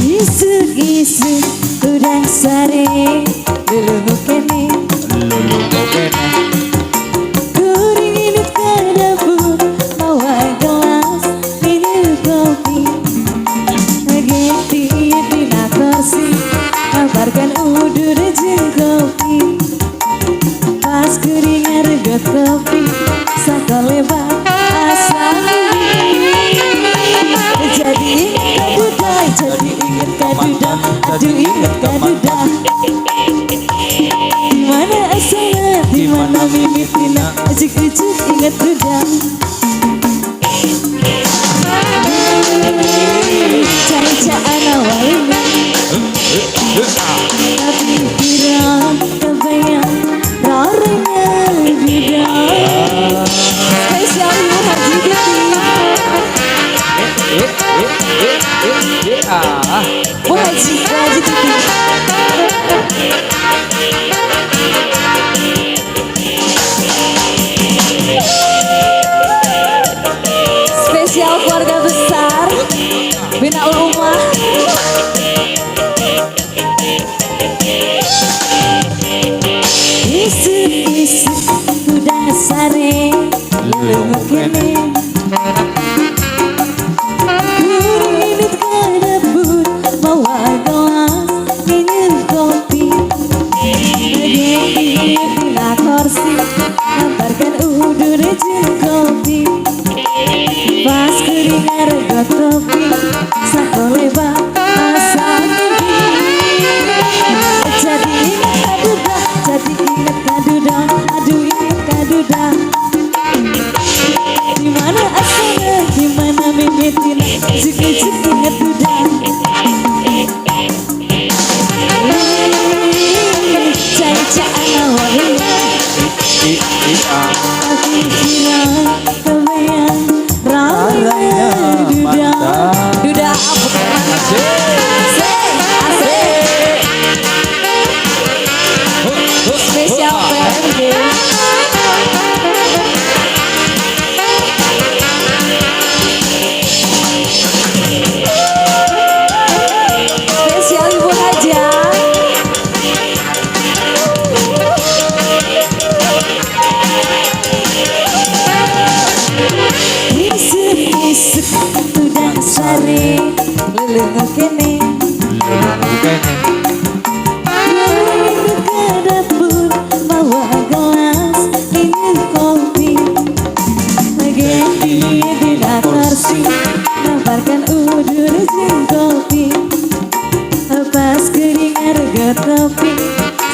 Isuk-isuk udah sare lulu kene kuring inut ke dapur bawa gelas minum kopi ngeti dina kursi kabarkan udur jeung kopi pas kuring ngareget kopi sakalebat asa jadi inget kaduda aduh inget kaduda dimana asalnya dimana mimitina ajuk-ujuk inget duda cari-caan awalnya tapi pikiran kebayang raranya duda spesial Ibu Haji Titi Bu Haji Titi spesial keluarga besar Binaul Ummah isuk-isuk udah sare lulu kene kabarkan udur jeung kopi pas kuring ngareget kopi sakoleba asa jadi inget kaduda aduh inget kaduda dimana asalnya dimana mimitina juk-juk inget duda cari-caan awalnya pikiran kebayang raranya duda duda asik spesial PMG spesial Ibu Haja isuk udah sare lulu kene kuring ke dapur bawa gelas minum kopi ngeti dina kursi kabarkan udur jeung kopi pas kuring ngareget kopi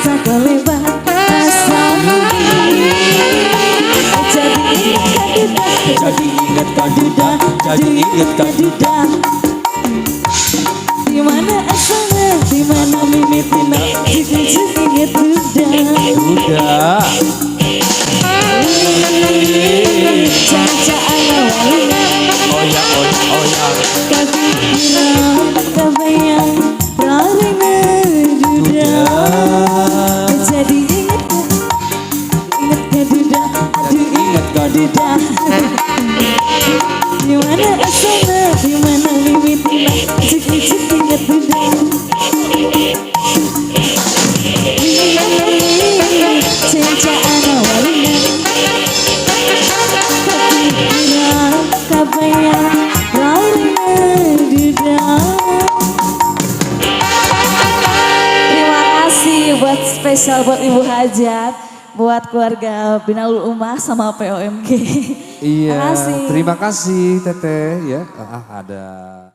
sakalebat asa jadi inget kaduda jadi inget kaduda dimana asalnya dimana mimitina juk-juk inget duda cari-caan awalnya kepikiran kebayang raranya duda jadi inget kaduda aduh inget kaduda dimana asalnya dimana mimitina juk-juk inget duda cari-caan awalnya kepikiran kebayang raranya duda. Terima kasih buat spesial buat Ibu Hajat, buat keluarga Binaul Ummah sama POMG. Iya, terima kasih Teteh ya. Ada